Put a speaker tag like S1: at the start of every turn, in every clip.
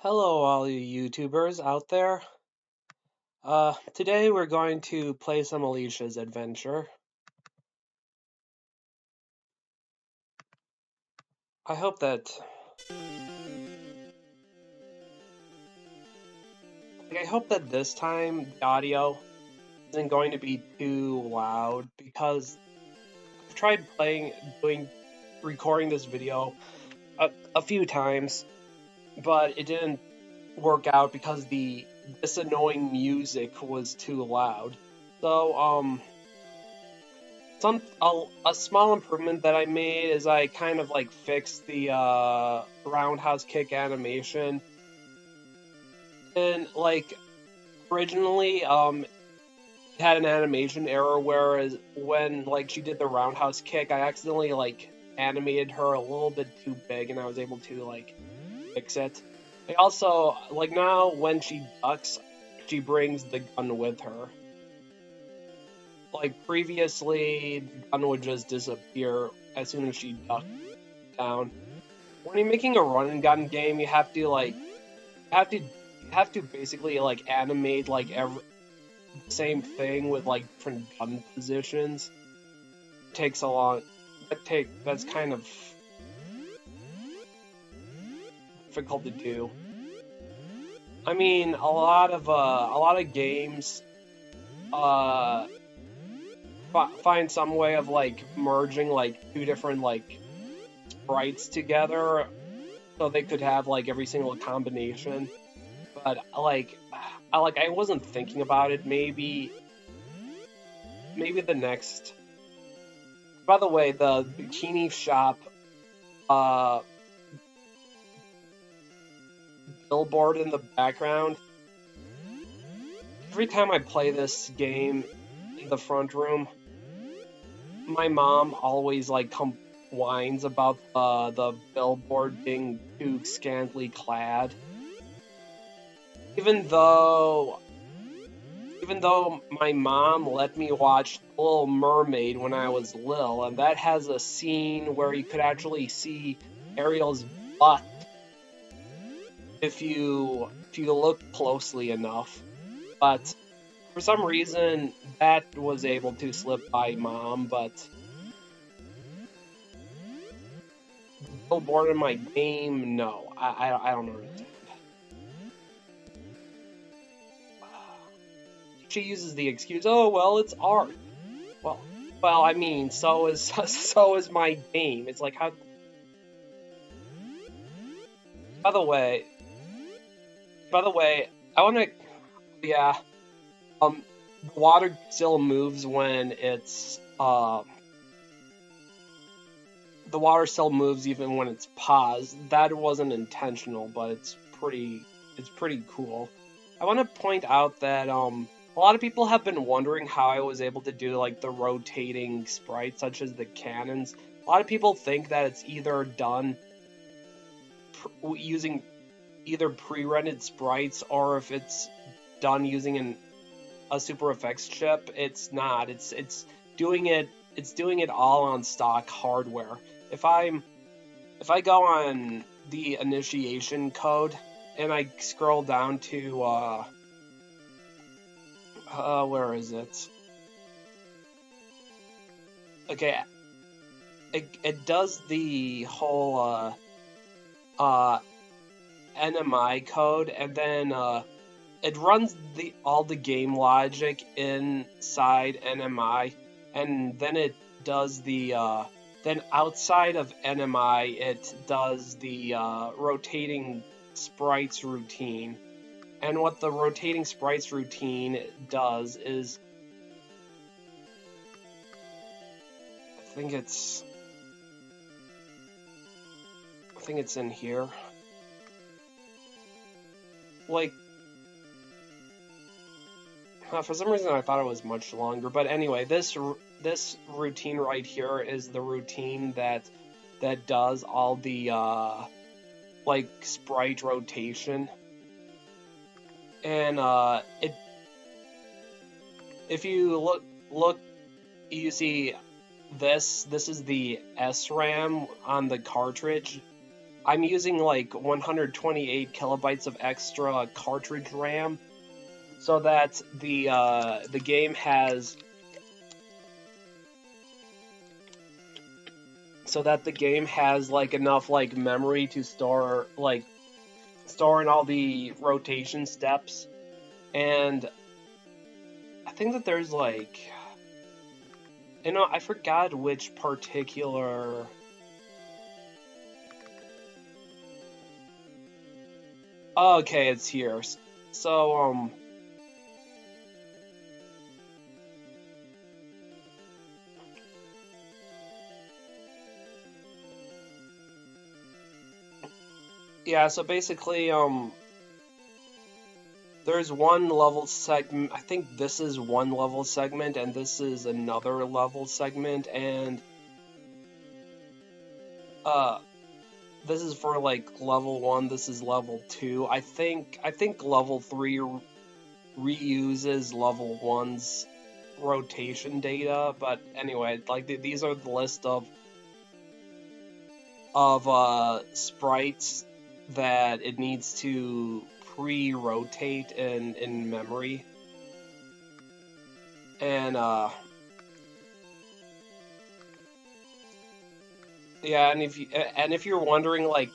S1: Hello, all you YouTubers out there. Today we're going to play some Alicia's adventure. I hope that, I hope that this time the audio isn't going to be too loud because I've tried recording this video a few times, but it didn't work out because this annoying music was too loud. So, a small improvement that I made is I kind of like fixed the roundhouse kick animation, and like originally it had an animation error, whereas when like she did the roundhouse kick I accidentally like animated her a little bit too big and I was able to like fix it. I also like now when she ducks she brings the gun with her. Like previously, the gun would just disappear as soon as she ducked down. When you're making a run and gun game, you have to like basically like animate like every same thing with like different gun positions. It takes a long. That's kind of difficult to do. I mean, a lot of games uh find some way of like merging like two different like sprites together so they could have like every single combination. But I wasn't thinking about it. Maybe the next. By the way, the bikini shop uh billboard in the background. Every time I play this game in the front room, my mom always like whines about the billboard being too scantily clad. Even though even though my mom let me watch The Little Mermaid when I was little, and that has a scene where you could actually see Ariel's butt if you look closely enough. But for some reason, that was able to slip by mom. But billboard in my game, no, I don't understand. She uses the excuse, oh well, it's art. Well, I mean, so is so is my game. It's like how. By the way, I want to. Yeah. The water still moves when it's. The water still moves even when it's paused. That wasn't intentional, but It's pretty cool. I want to point out that a lot of people have been wondering how I was able to do like the rotating sprites, such as the cannons. A lot of people think that it's either done using either pre-rendered sprites or if it's done using a Super Effects chip. It's not. Doing it. It's doing it all on stock hardware. If I go on the initiation code and I scroll down to where is it? Okay, it does the whole NMI code, and then it runs all the game logic inside NMI, and then it does the then outside of NMI it does the rotating sprites routine. And what the rotating sprites routine does is, I think it's in here. Like, for some reason I thought it was much longer, but anyway, this routine right here is the routine that does all the like sprite rotation. And if you look, you see this is the SRAM on the cartridge. I'm using like 128 kilobytes of extra cartridge RAM, so that the game has like enough like memory to store in all the rotation steps. And I think that there's like, I forgot which particular. Oh, okay, it's here. So yeah, so basically there's one level segment. I think this is one level segment, and this is another level segment, and this is for like level 1. This is level 2. I think level 3 reuses level 1's rotation data. But anyway, like these are the list of sprites that it needs to pre-rotate in memory. And yeah, and if you're wondering like,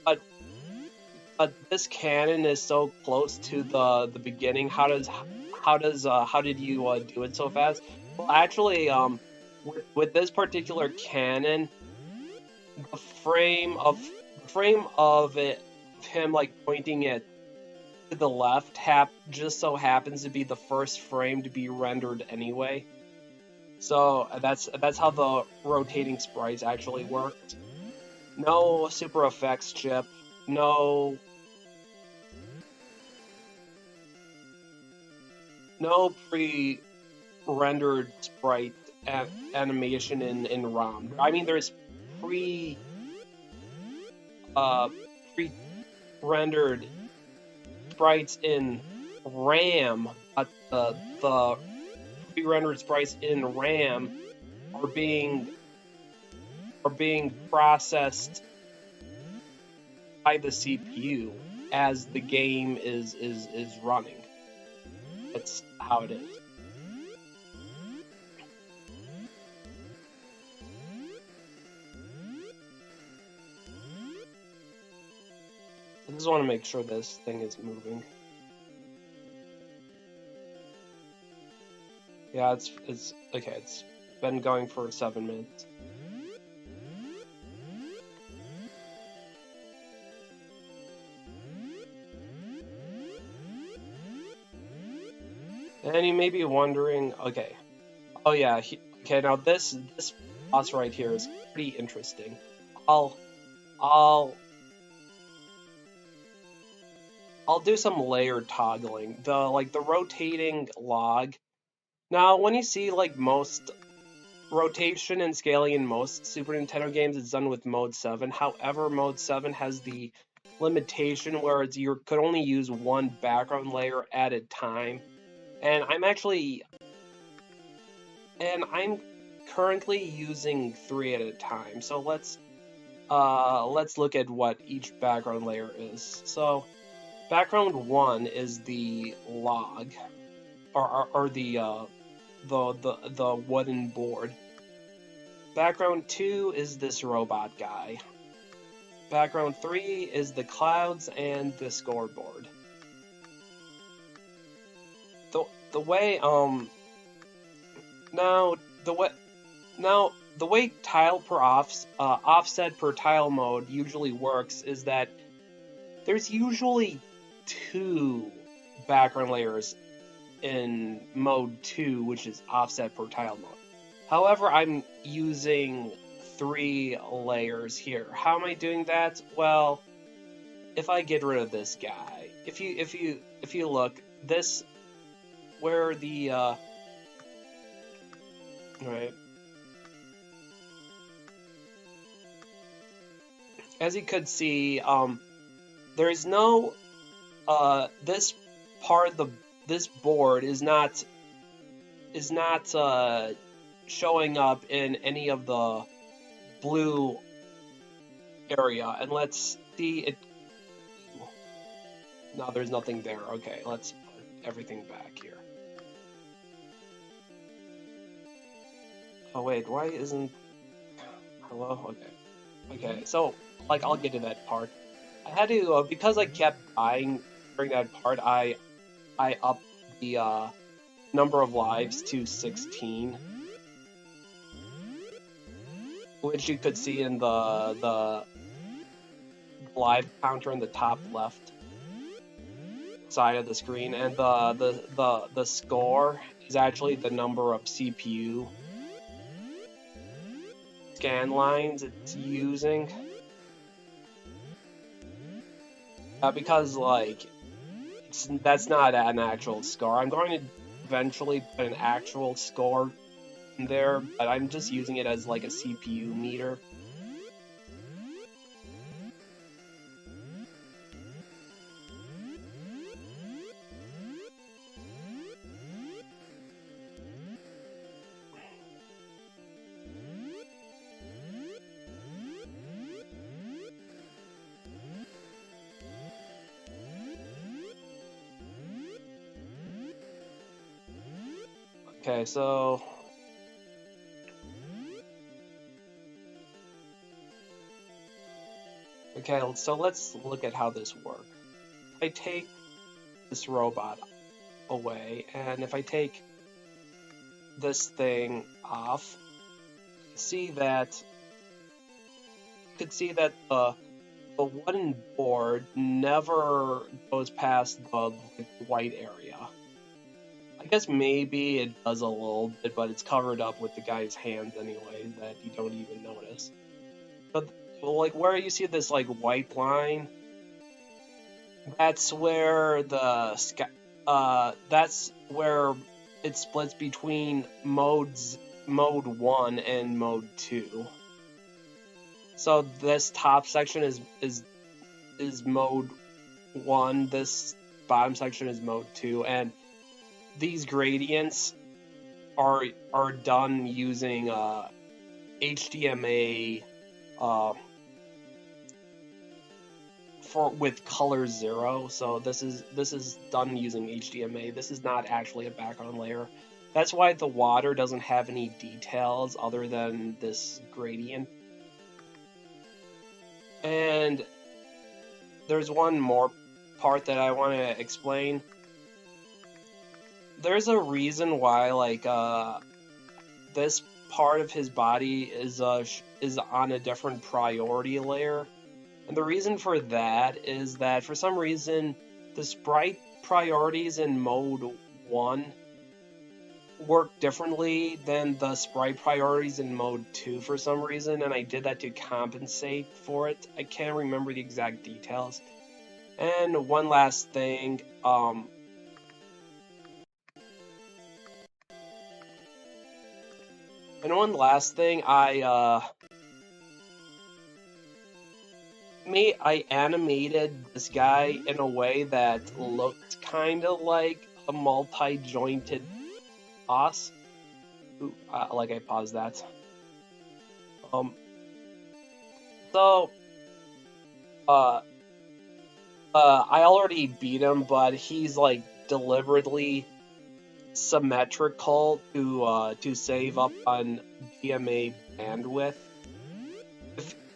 S1: but this cannon is so close to the beginning, how did you do it so fast? Well, actually, with this particular cannon, the frame of him like pointing it to the left just so happens to be the first frame to be rendered anyway. So that's how the rotating sprites actually worked. No super effects chip, no pre-rendered sprite animation in ROM. I mean, there's pre-rendered sprites in RAM, but the pre-rendered sprites in RAM are being processed by the CPU as the game is running. That's how it is. I just want to make sure this thing is moving. Yeah, it's okay. It's been going for 7 minutes. And you may be wondering, okay, oh yeah, okay. Now this boss right here is pretty interesting. I'll do some layer toggling. The rotating log. Now, when you see like most rotation and scaling in most Super Nintendo games, it's done with Mode 7. However, Mode 7 has the limitation where you could only use one background layer at a time. And I'm currently using 3 at a time. So let's look at what each background layer is. So background 1 is the log, or the wooden board. Background 2 is this robot guy. Background 3 is the clouds and the scoreboard. The way the way tile per offset per tile mode usually works is that there's usually 2 background layers in mode 2, which is offset per tile mode. However, I'm using 3 layers here. How am I doing that? Well, if I get rid of this guy, if you look, this where the right, as you could see, there is no this part of this board is not showing up in any of the blue area, and let's see it. No, there's nothing there. Okay, let's put everything back here. Oh wait, why isn't... Hello? Okay, so, like, I'll get to that part. I had to, because I kept dying during that part, I upped the, number of lives to 16. Which you could see in the live counter in the top left side of the screen, and the score is actually the number of CPU scan lines it's using. Because like that's not an actual score. I'm going to eventually put an actual score in there, but I'm just using it as like a CPU meter. Okay, so let's look at how this works. I take this robot away, and if I take this thing off, you could see that the wooden board never goes past the white area. I guess maybe it does a little bit, but it's covered up with the guy's hands anyway that you don't even notice. But like where you see this like white line, that's where that's where it splits between mode 1 and mode 2. So this top section is mode 1, this bottom section is mode 2, and these gradients are done using HDMA with color 0. So this is done using HDMA. This is not actually a background layer. That's why the water doesn't have any details other than this gradient. And there's one more part that I want to explain. There's a reason why, like, this part of his body is on a different priority layer. And the reason for that is that, for some reason, the sprite priorities in mode 1 work differently than the sprite priorities in mode 2 for some reason, and I did that to compensate for it. I can't remember the exact details. And one last thing, I animated this guy in a way that looked kind of like a multi-jointed boss. Ooh, I paused that. I already beat him, but he's like deliberately symmetrical to save up on DMA bandwidth.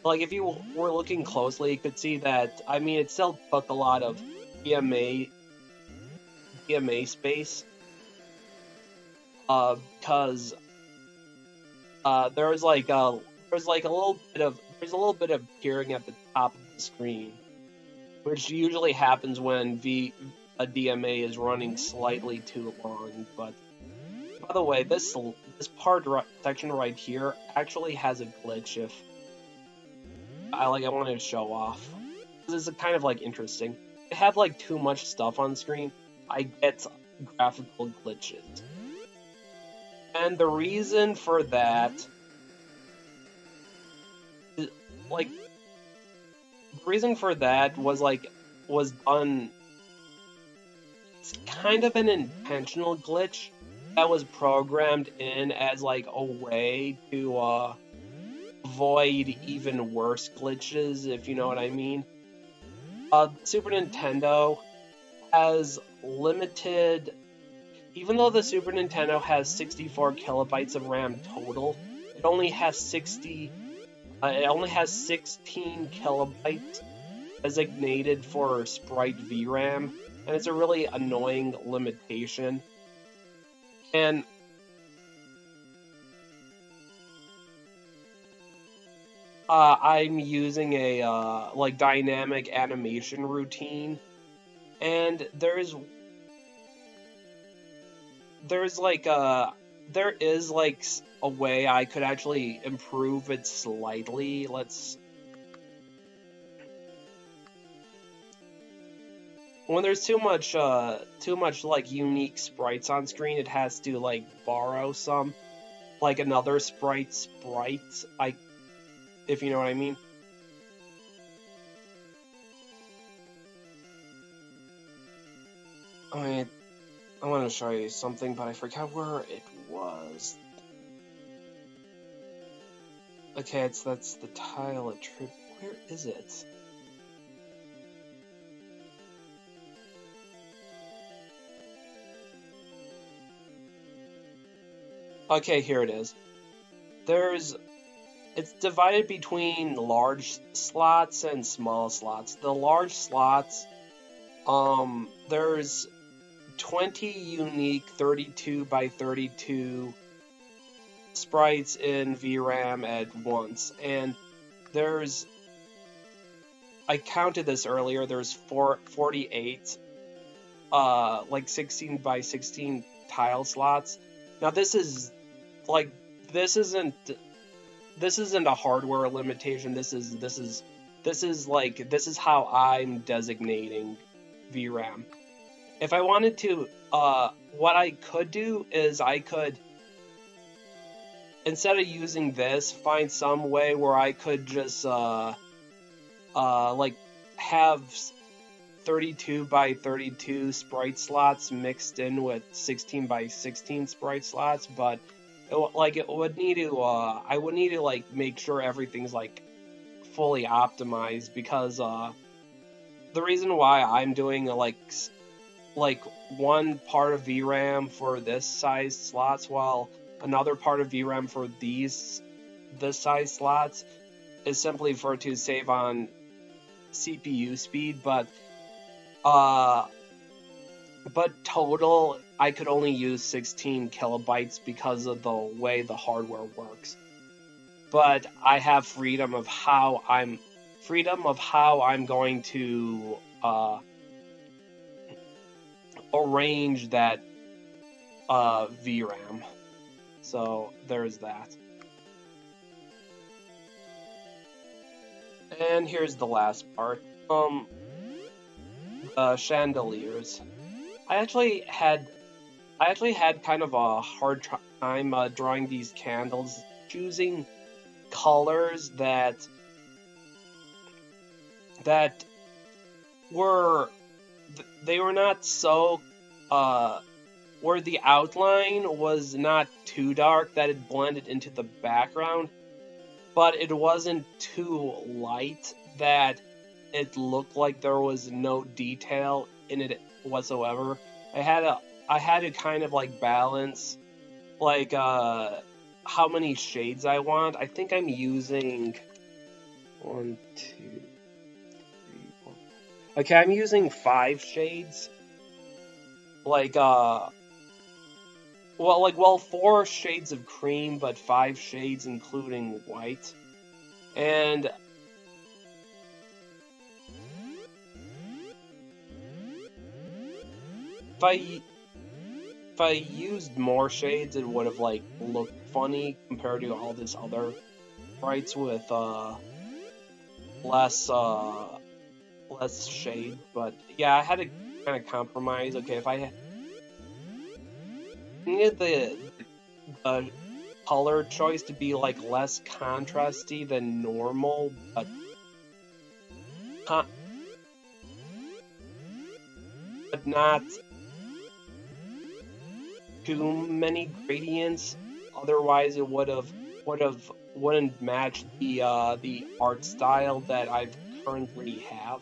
S1: If you were looking closely, you could see that, I mean, it still took a lot of DMA space, because there's a little bit of tearing at the top of the screen, which usually happens when a DMA is running slightly too long. But by the way, this section right here actually has a glitch. If I wanted to show off, this is kind of like interesting. If I have like too much stuff on screen, I get graphical glitches, and the reason for that, was done. It's kind of an intentional glitch that was programmed in as like a way to avoid even worse glitches, if you know what I mean. Super Nintendo has limited, even though the Super Nintendo has 64 kilobytes of RAM total, it only has 16 kilobytes designated for sprite VRAM, and it's a really annoying limitation. And I'm using a like dynamic animation routine, and there is like there is like a way I could actually improve it slightly. When there's too much like unique sprites on screen, it has to like borrow some, like another sprite, if you know what I mean. I want to show you something, but I forgot where it was. Okay, that's the tile attribute. Where is it? Okay, here it is. It's divided between large slots and small slots. The large slots, there's 20 unique 32 by 32 sprites in VRAM at once, and I counted this earlier, there's 48 like 16 by 16 tile slots. Now this isn't a hardware limitation. This is how I'm designating VRAM. If I wanted to, what I could do is I could, instead of using this, find some way where I could just like have 32 by 32 sprite slots mixed in with 16 by 16 sprite slots, but I would need to like make sure everything's like fully optimized, because the reason why I'm doing like one part of VRAM for this size slots while another part of VRAM for this size slots is simply to save on CPU speed, but total I could only use 16 kilobytes because of the way the hardware works. But I have freedom of how I'm going to arrange that VRAM. So there's that. And here's the last part. Chandeliers. I actually had kind of a hard time drawing these candles, choosing colors that were not so where the outline was not too dark that it blended into the background, but it wasn't too light that it looked like there was no detail in it whatsoever. I had to kind of like balance like how many shades I want. I think I'm using 1, 2, 3, 4. Okay, I'm using 5 shades. Like 4 shades of cream, but 5 shades including white. And if I used more shades, it would have like looked funny compared to all this other sprites with less shade. But yeah, I had to kind of compromise. Okay, if I needed the color choice to be like less contrasty than normal, but not too many gradients. Otherwise, it would have wouldn't match the art style that I currently have.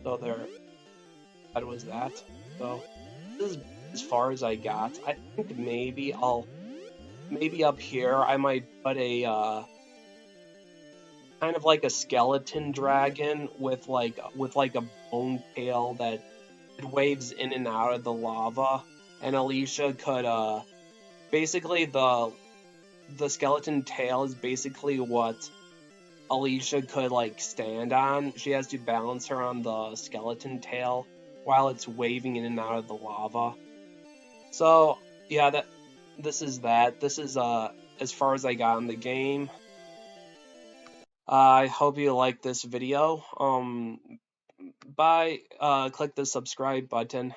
S1: So that was that. So this is as far as I got. I think maybe up here I might put a kind of like a skeleton dragon with like a bone tail that waves in and out of the lava, and Alicia could basically the skeleton tail is basically what Alicia could like stand on. She has to balance her on the skeleton tail while it's waving in and out of the lava. So yeah, this is as far as I got in the game. I hope you like this video. Bye. Click the subscribe button.